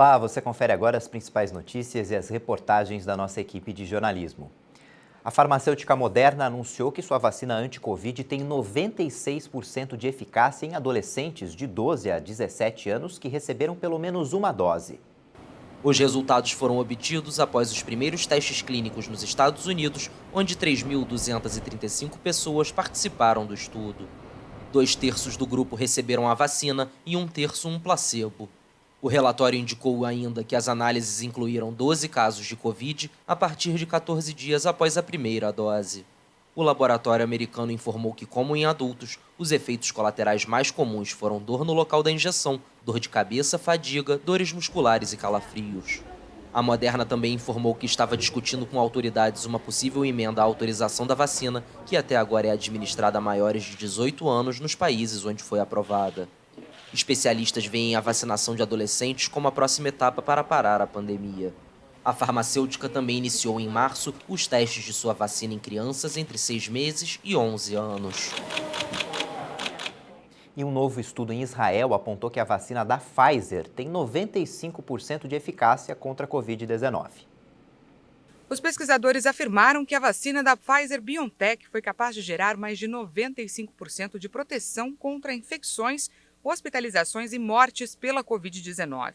Olá, você confere agora as principais notícias e as reportagens da nossa equipe de jornalismo. A farmacêutica Moderna anunciou que sua vacina anti-Covid tem 96% de eficácia em adolescentes de 12 a 17 anos que receberam pelo menos uma dose. Os resultados foram obtidos após os primeiros testes clínicos nos Estados Unidos, onde 3.235 pessoas participaram do estudo. 2/3 do grupo receberam a vacina e 1/3 um placebo. O relatório indicou ainda que as análises incluíram 12 casos de Covid a partir de 14 dias após a primeira dose. O laboratório americano informou que, como em adultos, os efeitos colaterais mais comuns foram dor no local da injeção, dor de cabeça, fadiga, dores musculares e calafrios. A Moderna também informou que estava discutindo com autoridades uma possível emenda à autorização da vacina, que até agora é administrada a maiores de 18 anos nos países onde foi aprovada. Especialistas veem a vacinação de adolescentes como a próxima etapa para parar a pandemia. A farmacêutica também iniciou em março os testes de sua vacina em crianças entre 6 meses e 11 anos. E um novo estudo em Israel apontou que a vacina da Pfizer tem 95% de eficácia contra a Covid-19. Os pesquisadores afirmaram que a vacina da Pfizer-BioNTech foi capaz de gerar mais de 95% de proteção contra infecções, hospitalizações e mortes pela Covid-19.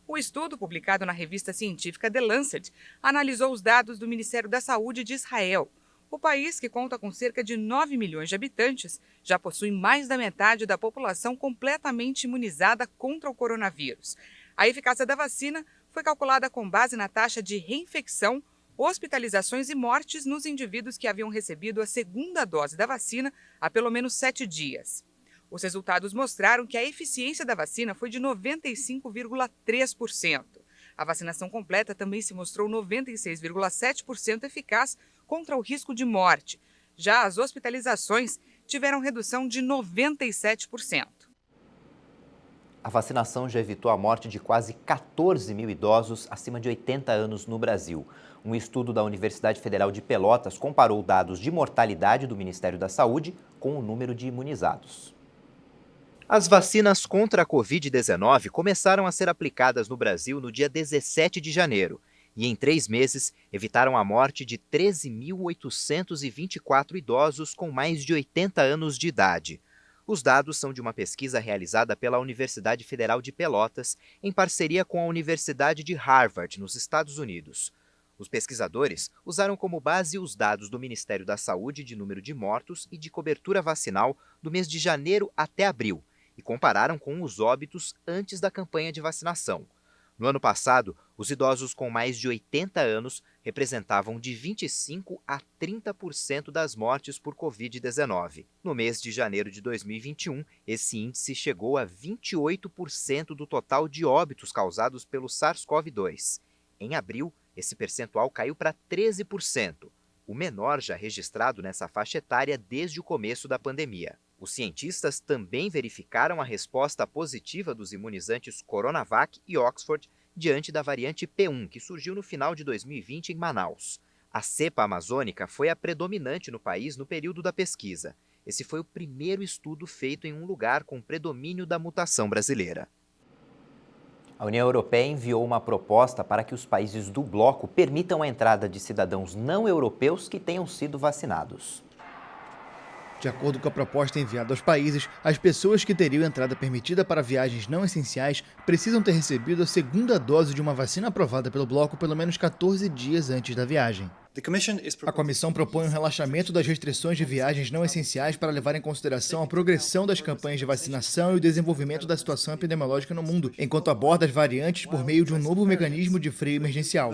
O estudo, publicado na revista científica The Lancet, analisou os dados do Ministério da Saúde de Israel. O país, que conta com cerca de 9 milhões de habitantes, já possui mais da metade da população completamente imunizada contra o coronavírus. A eficácia da vacina foi calculada com base na taxa de reinfecção, hospitalizações e mortes nos indivíduos que haviam recebido a segunda dose da vacina há pelo menos 7 dias. Os resultados mostraram que a eficiência da vacina foi de 95,3%. A vacinação completa também se mostrou 96,7% eficaz contra o risco de morte. Já as hospitalizações tiveram redução de 97%. A vacinação já evitou a morte de quase 14 mil idosos acima de 80 anos no Brasil. Um estudo da Universidade Federal de Pelotas comparou dados de mortalidade do Ministério da Saúde com o número de imunizados. As vacinas contra a Covid-19 começaram a ser aplicadas no Brasil no dia 17 de janeiro e, em 3 meses, evitaram a morte de 13.824 idosos com mais de 80 anos de idade. Os dados são de uma pesquisa realizada pela Universidade Federal de Pelotas, em parceria com a Universidade de Harvard, nos Estados Unidos. Os pesquisadores usaram como base os dados do Ministério da Saúde de número de mortos e de cobertura vacinal do mês de janeiro até abril, e compararam com os óbitos antes da campanha de vacinação. No ano passado, os idosos com mais de 80 anos representavam de 25% a 30% das mortes por Covid-19. No mês de janeiro de 2021, esse índice chegou a 28% do total de óbitos causados pelo SARS-CoV-2. Em abril, esse percentual caiu para 13%, o menor já registrado nessa faixa etária desde o começo da pandemia. Os cientistas também verificaram a resposta positiva dos imunizantes Coronavac e Oxford diante da variante P1, que surgiu no final de 2020 em Manaus. A cepa amazônica foi a predominante no país no período da pesquisa. Esse foi o primeiro estudo feito em um lugar com predomínio da mutação brasileira. A União Europeia enviou uma proposta para que os países do bloco permitam a entrada de cidadãos não europeus que tenham sido vacinados. De acordo com a proposta enviada aos países, as pessoas que teriam entrada permitida para viagens não essenciais precisam ter recebido a segunda dose de uma vacina aprovada pelo bloco pelo menos 14 dias antes da viagem. A comissão propõe um relaxamento das restrições de viagens não essenciais para levar em consideração a progressão das campanhas de vacinação e o desenvolvimento da situação epidemiológica no mundo, enquanto aborda as variantes por meio de um novo mecanismo de freio emergencial.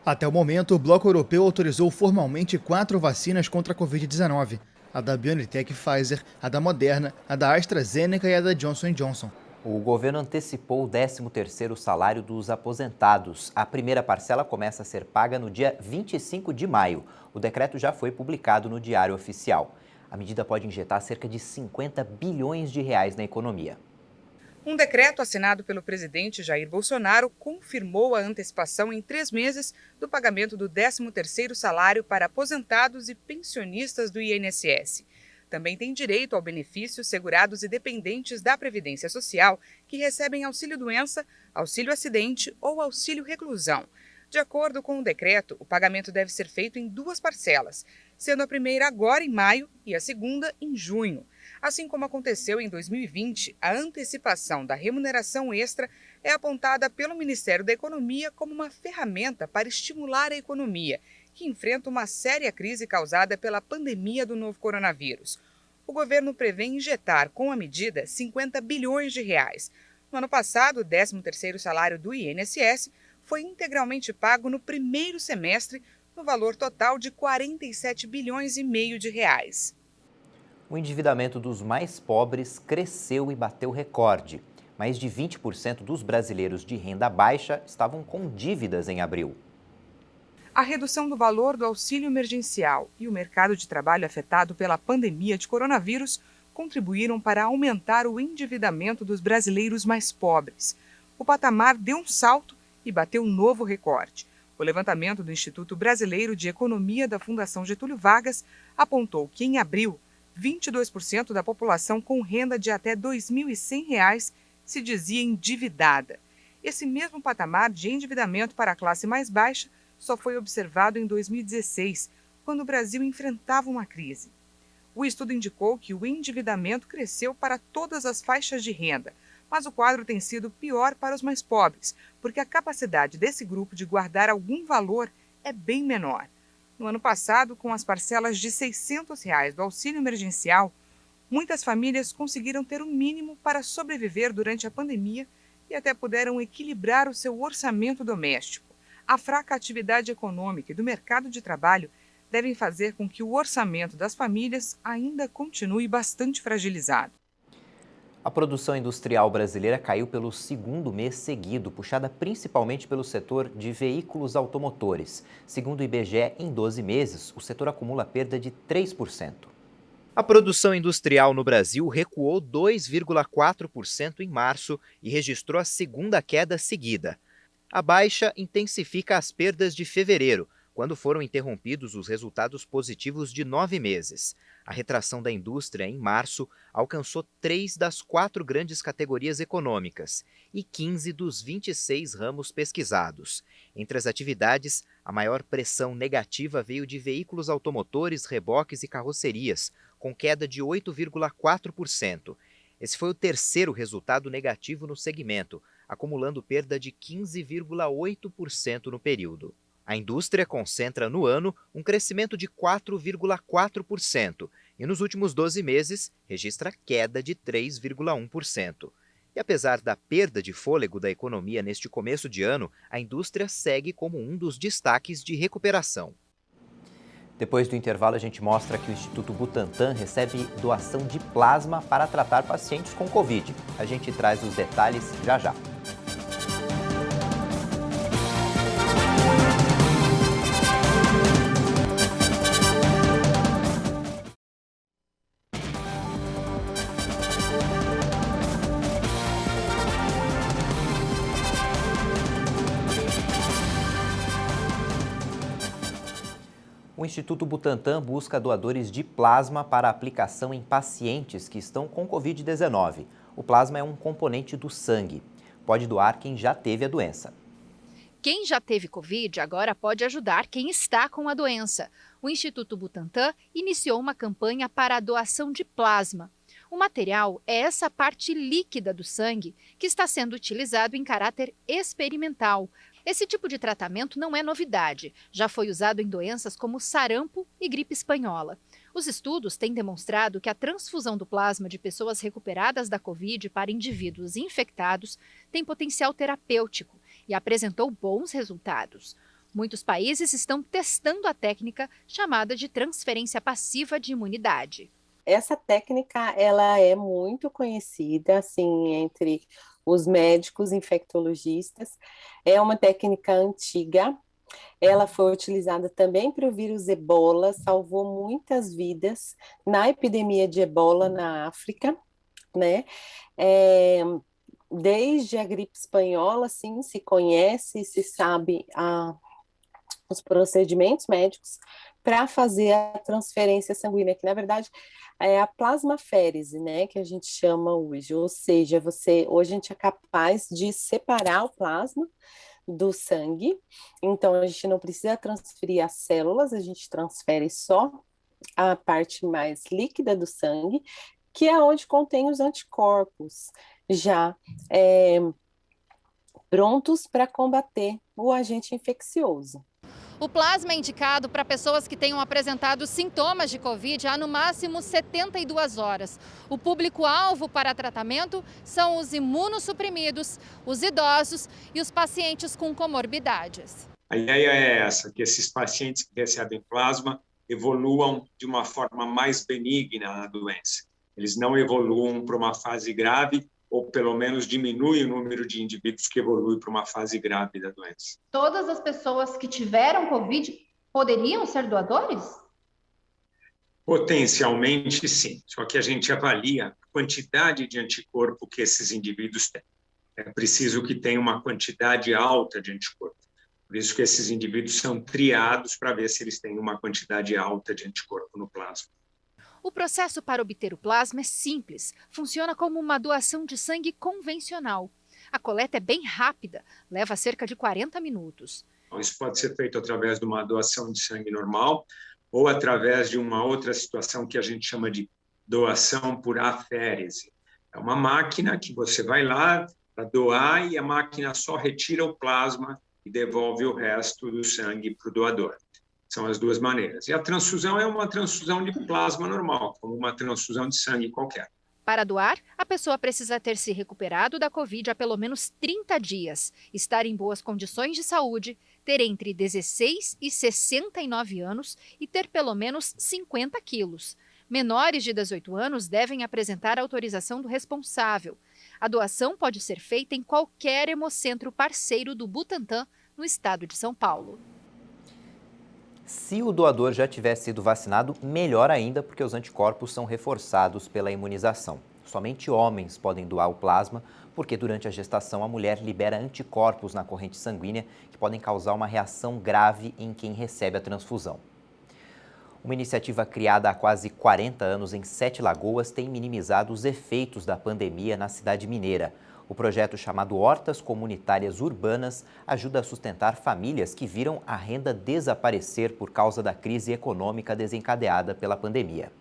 Até o momento, o bloco europeu autorizou formalmente 4 vacinas contra a Covid-19. A da BioNTech Pfizer, a da Moderna, a da AstraZeneca e a da Johnson & Johnson. O governo antecipou o 13º salário dos aposentados. A primeira parcela começa a ser paga no dia 25 de maio. O decreto já foi publicado no Diário Oficial. A medida pode injetar cerca de 50 bilhões de reais na economia. Um decreto assinado pelo presidente Jair Bolsonaro confirmou a antecipação em 3 meses do pagamento do 13º salário para aposentados e pensionistas do INSS. também têm direito ao benefício segurados e dependentes da Previdência Social que recebem auxílio-doença, auxílio-acidente ou auxílio-reclusão. De acordo com o decreto, o pagamento deve ser feito em 2 parcelas, sendo a primeira agora em maio e a segunda em junho. Assim como aconteceu em 2020, a antecipação da remuneração extra é apontada pelo Ministério da Economia como uma ferramenta para estimular a economia, que enfrenta uma séria crise causada pela pandemia do novo coronavírus. O governo prevê injetar, com a medida, 50 bilhões de reais. No ano passado, o 13º salário do INSS foi integralmente pago no primeiro semestre, no valor total de 47 bilhões e meio de reais. O endividamento dos mais pobres cresceu e bateu recorde. Mais de 20% dos brasileiros de renda baixa estavam com dívidas em abril. A redução do valor do auxílio emergencial e o mercado de trabalho afetado pela pandemia de coronavírus contribuíram para aumentar o endividamento dos brasileiros mais pobres. O patamar deu um salto e bateu um novo recorde. O levantamento do Instituto Brasileiro de Economia da Fundação Getúlio Vargas apontou que, em abril, 22% da população com renda de até R$ 2.100 se dizia endividada. Esse mesmo patamar de endividamento para a classe mais baixa só foi observado em 2016, quando o Brasil enfrentava uma crise. O estudo indicou que o endividamento cresceu para todas as faixas de renda, mas o quadro tem sido pior para os mais pobres, porque a capacidade desse grupo de guardar algum valor é bem menor. No ano passado, com as parcelas de R$ 600 do auxílio emergencial, muitas famílias conseguiram ter o mínimo para sobreviver durante a pandemia e até puderam equilibrar o seu orçamento doméstico. A fraca atividade econômica e do mercado de trabalho devem fazer com que o orçamento das famílias ainda continue bastante fragilizado. A produção industrial brasileira caiu pelo segundo mês seguido, puxada principalmente pelo setor de veículos automotores. Segundo o IBGE, em 12 meses, o setor acumula perda de 3%. A produção industrial no Brasil recuou 2,4% em março e registrou a segunda queda seguida. A baixa intensifica as perdas de fevereiro, quando foram interrompidos os resultados positivos de 9 meses. A retração da indústria em março alcançou 3 das 4 grandes categorias econômicas e 15 dos 26 ramos pesquisados. Entre as atividades, a maior pressão negativa veio de veículos automotores, reboques e carrocerias, com queda de 8,4%. Esse foi o terceiro resultado negativo no segmento, acumulando perda de 15,8% no período. A indústria concentra no ano um crescimento de 4,4% e nos últimos 12 meses registra queda de 3,1%. E apesar da perda de fôlego da economia neste começo de ano, a indústria segue como um dos destaques de recuperação. Depois do intervalo, a gente mostra que o Instituto Butantan recebe doação de plasma para tratar pacientes com Covid. A gente traz os detalhes já já. O Instituto Butantan busca doadores de plasma para aplicação em pacientes que estão com Covid-19. O plasma é um componente do sangue. Pode doar quem já teve a doença. Quem já teve Covid agora pode ajudar quem está com a doença. O Instituto Butantan iniciou uma campanha para a doação de plasma. O material é essa parte líquida do sangue que está sendo utilizado em caráter experimental. Esse tipo de tratamento não é novidade, já foi usado em doenças como sarampo e gripe espanhola. Os estudos têm demonstrado que a transfusão do plasma de pessoas recuperadas da Covid para indivíduos infectados tem potencial terapêutico e apresentou bons resultados. Muitos países estão testando a técnica chamada de transferência passiva de imunidade. Essa técnica ela é muito conhecida assim, entre os médicos infectologistas. É uma técnica antiga, ela foi utilizada também para o vírus Ebola, salvou muitas vidas na epidemia de Ebola na África, né? Desde a gripe espanhola, sim, se conhece, se sabe os procedimentos médicos para fazer a transferência sanguínea, que na verdade é a plasmaférese, né, que a gente chama hoje, ou seja, hoje a gente é capaz de separar o plasma do sangue, então a gente não precisa transferir as células, a gente transfere só a parte mais líquida do sangue, que é onde contém os anticorpos, já prontos para combater o agente infeccioso. O plasma é indicado para pessoas que tenham apresentado sintomas de Covid há no máximo 72 horas. O público-alvo para tratamento são os imunossuprimidos, os idosos e os pacientes com comorbidades. A ideia é essa, que esses pacientes que recebem plasma evoluam de uma forma mais benigna na doença. Eles não evoluam para uma fase grave, ou pelo menos diminui o número de indivíduos que evoluem para uma fase grave da doença. Todas as pessoas que tiveram Covid poderiam ser doadores? Potencialmente, sim. Só que a gente avalia a quantidade de anticorpo que esses indivíduos têm. É preciso que tenha uma quantidade alta de anticorpo. Por isso que esses indivíduos são triados para ver se eles têm uma quantidade alta de anticorpo no plasma. O processo para obter o plasma é simples, funciona como uma doação de sangue convencional. A coleta é bem rápida, leva cerca de 40 minutos. Então, isso pode ser feito através de uma doação de sangue normal ou através de uma outra situação que a gente chama de doação por aférese. É uma máquina que você vai lá para doar e a máquina só retira o plasma e devolve o resto do sangue para o doador. São as duas maneiras. E a transfusão é uma transfusão de plasma normal, como uma transfusão de sangue qualquer. Para doar, a pessoa precisa ter se recuperado da Covid há pelo menos 30 dias, estar em boas condições de saúde, ter entre 16 e 69 anos e ter pelo menos 50 quilos. Menores de 18 anos devem apresentar autorização do responsável. A doação pode ser feita em qualquer hemocentro parceiro do Butantan, no estado de São Paulo. Se o doador já tiver sido vacinado, melhor ainda, porque os anticorpos são reforçados pela imunização. Somente homens podem doar o plasma, porque durante a gestação a mulher libera anticorpos na corrente sanguínea que podem causar uma reação grave em quem recebe a transfusão. Uma iniciativa criada há quase 40 anos em Sete Lagoas tem minimizado os efeitos da pandemia na cidade mineira. O projeto, chamado Hortas Comunitárias Urbanas, ajuda a sustentar famílias que viram a renda desaparecer por causa da crise econômica desencadeada pela pandemia.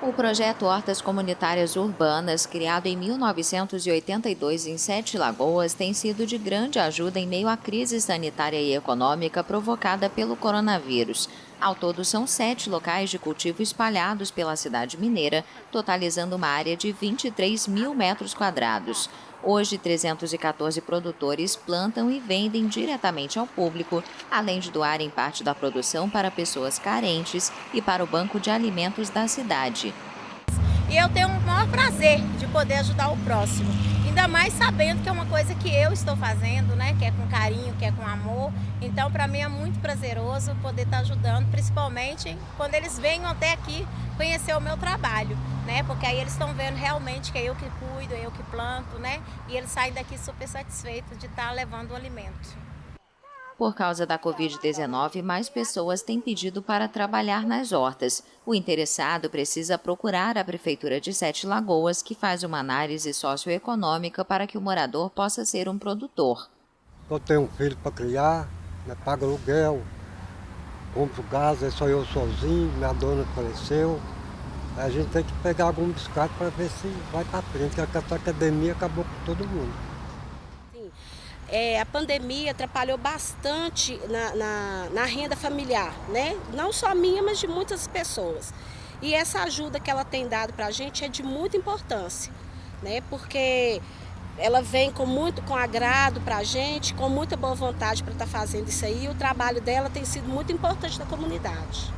O projeto Hortas Comunitárias Urbanas, criado em 1982 em Sete Lagoas, tem sido de grande ajuda em meio à crise sanitária e econômica provocada pelo coronavírus. Ao todo, são 7 locais de cultivo espalhados pela cidade mineira, totalizando uma área de 23 mil metros quadrados. Hoje, 314 produtores plantam e vendem diretamente ao público, além de doarem parte da produção para pessoas carentes e para o banco de alimentos da cidade. E eu tenho o maior prazer de poder ajudar o próximo, ainda mais sabendo que é uma coisa que eu estou fazendo, né? Que é com carinho, que é com amor. Então, para mim é muito prazeroso poder estar ajudando, principalmente quando eles venham até aqui conhecer o meu trabalho, né? Porque aí eles estão vendo realmente que é eu que cuido, é eu que planto, né? E eles saem daqui super satisfeitos de estar levando o alimento. Por causa da Covid-19, mais pessoas têm pedido para trabalhar nas hortas. O interessado precisa procurar a Prefeitura de Sete Lagoas, que faz uma análise socioeconômica para que o morador possa ser um produtor. Eu tenho um filho para criar, né, pago aluguel, compro gás, é só eu sozinho, minha dona faleceu. A gente tem que pegar algum biscate para ver se vai para frente, porque essa academia acabou com todo mundo. A pandemia atrapalhou bastante na renda familiar, né? Não só minha, mas de muitas pessoas. E essa ajuda que ela tem dado para a gente é de muita importância, né? Porque ela vem com agrado para a gente, com muita boa vontade para estar fazendo isso aí. E o trabalho dela tem sido muito importante na comunidade.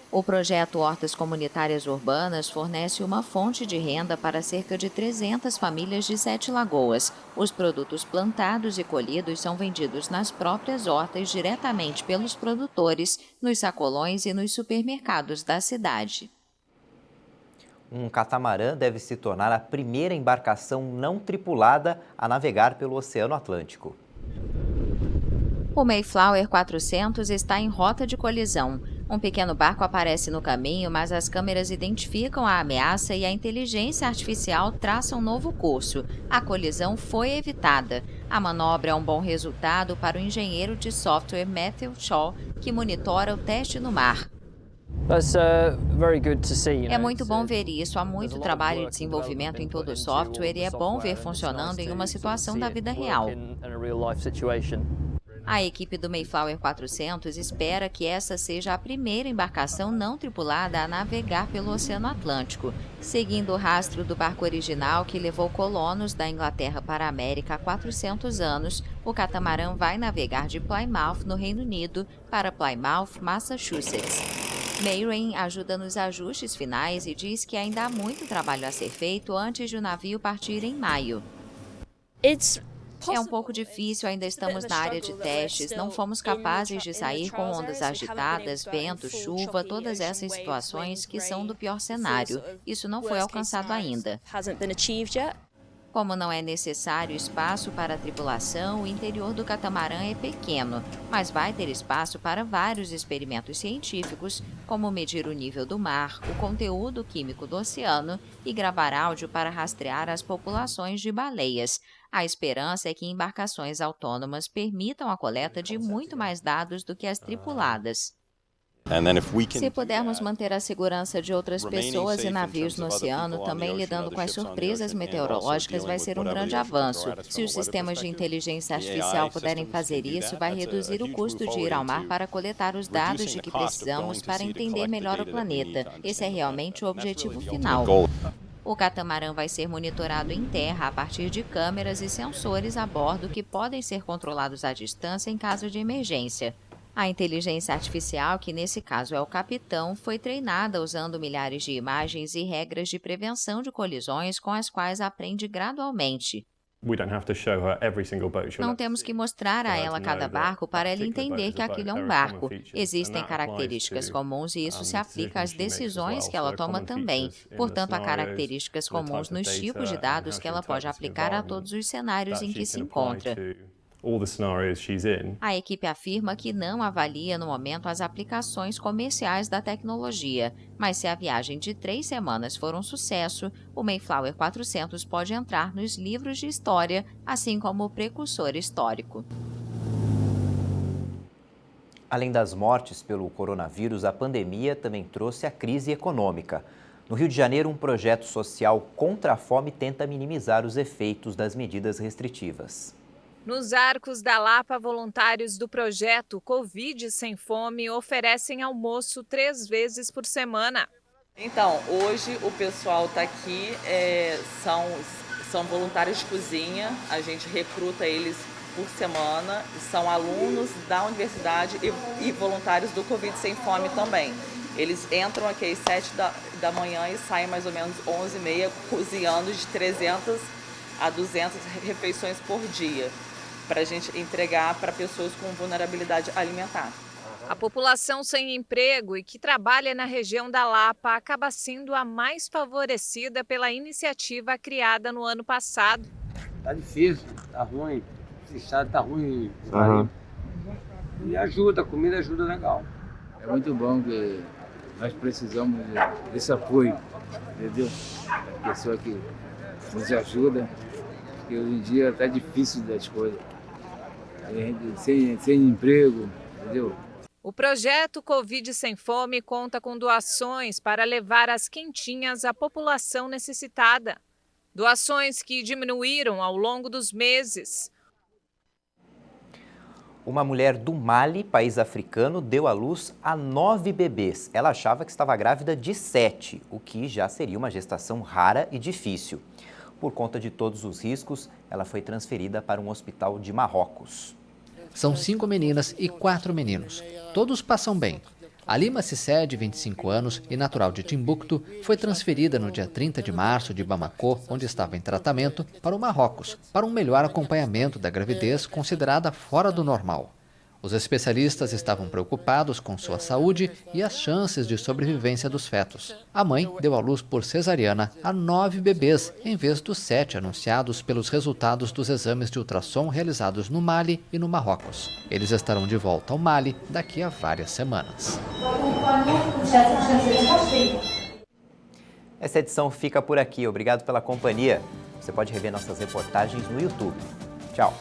O projeto Hortas Comunitárias Urbanas fornece uma fonte de renda para cerca de 300 famílias de Sete Lagoas. Os produtos plantados e colhidos são vendidos nas próprias hortas diretamente pelos produtores, nos sacolões e nos supermercados da cidade. Um catamarã deve se tornar a primeira embarcação não tripulada a navegar pelo Oceano Atlântico. O Mayflower 400 está em rota de colisão. Um pequeno barco aparece no caminho, mas as câmeras identificam a ameaça e a inteligência artificial traça um novo curso. A colisão foi evitada. A manobra é um bom resultado para o engenheiro de software Matthew Shaw, que monitora o teste no mar. É muito bom ver isso. Há muito trabalho e desenvolvimento em todo o software e é bom ver funcionando em uma situação da vida real. A equipe do Mayflower 400 espera que essa seja a primeira embarcação não tripulada a navegar pelo Oceano Atlântico. Seguindo o rastro do barco original que levou colonos da Inglaterra para a América há 400 anos, o catamarã vai navegar de Plymouth, no Reino Unido, para Plymouth, Massachusetts. Mayrain ajuda nos ajustes finais e diz que ainda há muito trabalho a ser feito antes de o navio partir em maio. É um pouco difícil, ainda estamos na área de testes, não fomos capazes de sair com ondas agitadas, vento, chuva, todas essas situações que são do pior cenário. Isso não foi alcançado ainda. Como não é necessário espaço para a tripulação, o interior do catamarã é pequeno, mas vai ter espaço para vários experimentos científicos, como medir o nível do mar, o conteúdo químico do oceano e gravar áudio para rastrear as populações de baleias. A esperança é que embarcações autônomas permitam a coleta de muito mais dados do que as tripuladas. Se pudermos manter a segurança de outras pessoas e navios no oceano, também lidando com as surpresas meteorológicas, vai ser um grande avanço. Se os sistemas de inteligência artificial puderem fazer isso, vai reduzir o custo de ir ao mar para coletar os dados de que precisamos para entender melhor o planeta. Esse é realmente o objetivo final. O catamarã vai ser monitorado em terra a partir de câmeras e sensores a bordo que podem ser controlados à distância em caso de emergência. A inteligência artificial, que nesse caso é o capitão, foi treinada usando milhares de imagens e regras de prevenção de colisões com as quais aprende gradualmente. Não temos que mostrar a ela cada barco para ela entender que aquilo é um barco. Existem características comuns e isso se aplica às decisões que ela toma também. Portanto, há características comuns nos tipos de dados que ela pode aplicar a todos os cenários em que se encontra. A equipe afirma que não avalia no momento as aplicações comerciais da tecnologia, mas se a viagem de 3 semanas for um sucesso, o Mayflower 400 pode entrar nos livros de história, assim como o precursor histórico. Além das mortes pelo coronavírus, a pandemia também trouxe a crise econômica. No Rio de Janeiro, um projeto social contra a fome tenta minimizar os efeitos das medidas restritivas. Nos Arcos da Lapa, voluntários do projeto Covid Sem Fome oferecem almoço 3 vezes por semana. Então, hoje o pessoal está aqui, são voluntários de cozinha, a gente recruta eles por semana, são alunos da universidade e voluntários do Covid Sem Fome também. Eles entram aqui às 7 da manhã e saem mais ou menos 11h30, cozinhando de 300 a 200 refeições por dia, para a gente entregar para pessoas com vulnerabilidade alimentar. A população sem emprego e que trabalha na região da Lapa acaba sendo a mais favorecida pela iniciativa criada no ano passado. Tá difícil, tá ruim, esse estado tá ruim. E ajuda, a comida ajuda legal. É muito bom que nós precisamos desse apoio, entendeu? A pessoa que nos ajuda, porque hoje em dia tá difícil das coisas. Sem emprego, entendeu? O projeto Covid Sem Fome conta com doações para levar as quentinhas à população necessitada. Doações que diminuíram ao longo dos meses. Uma mulher do Mali, país africano, deu à luz a 9 bebês. Ela achava que estava grávida de 7, o que já seria uma gestação rara e difícil. Por conta de todos os riscos, ela foi transferida para um hospital de Marrocos. São 5 meninas e 4 meninos. Todos passam bem. Alima Cissé, de 25 anos e natural de Timbuktu, foi transferida no dia 30 de março de Bamako, onde estava em tratamento, para o Marrocos, para um melhor acompanhamento da gravidez considerada fora do normal. Os especialistas estavam preocupados com sua saúde e as chances de sobrevivência dos fetos. A mãe deu à luz por cesariana a 9 bebês, em vez dos 7 anunciados pelos resultados dos exames de ultrassom realizados no Mali e no Marrocos. Eles estarão de volta ao Mali daqui a várias semanas. Essa edição fica por aqui. Obrigado pela companhia. Você pode rever nossas reportagens no YouTube. Tchau.